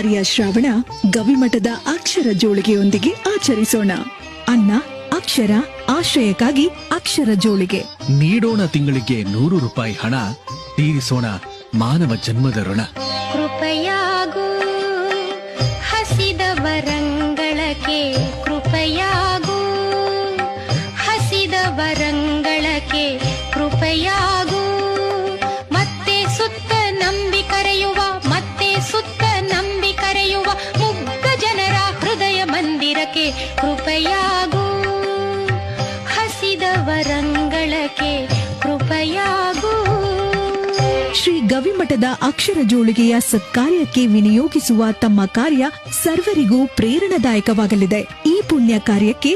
ಮುಂಗಾರಿಯ ಶ್ರಾವಣ ಗವಿಮಠದ ಅಕ್ಷರ ಜೋಳಿಗೆಯೊಂದಿಗೆ ಆಚರಿಸೋಣ. ಅನ್ನ, ಅಕ್ಷರ, ಆಶ್ರಯಕ್ಕಾಗಿ ಅಕ್ಷರ ಜೋಳಿಗೆ ನೀಡೋಣ. ತಿಂಗಳಿಗೆ 100 ರೂಪಾಯಿ ಹಣ, ತೀರಿಸೋಣ ಮಾನವ ಜನ್ಮದ ಋಣ. ಕೃಪೆಯಾಗು ಹಸಿದವರಂಗಳಕ್ಕೆ, ಕೃಪೆಯಾಗು ಹಸಿದವರಂಗಳಕ್ಕೆ, ಕೃಪೆಯಾಗು ಮತ್ತೆ ಸುತ್ತ ನಂಬಿ ಕರೆಯುವ, ಮತ್ತೆ ಸುತ್ತ ನಂಬಿ ಕರೆಯುವ ಮುಗ್ಧ ಜನರ ಹೃದಯ ಮಂದಿರಕ್ಕೆ, ಕೃಪೆಯಾಗು ಹಸಿದವರಂಗಳಕ್ಕೆ, ಕೃಪೆಯಾಗು. ಶ್ರೀ ಗವಿಮಠದ ಅಕ್ಷರ ಜೋಳಿಗೆಯ ಸತ್ಕಾರ್ಯಕ್ಕೆ ವಿನಿಯೋಗಿಸುವ ತಮ್ಮ ಕಾರ್ಯ ಸರ್ವರಿಗೂ ಪ್ರೇರಣಾದಾಯಕವಾಗಲಿದೆ. ಈ ಪುಣ್ಯ ಕಾರ್ಯಕ್ಕೆ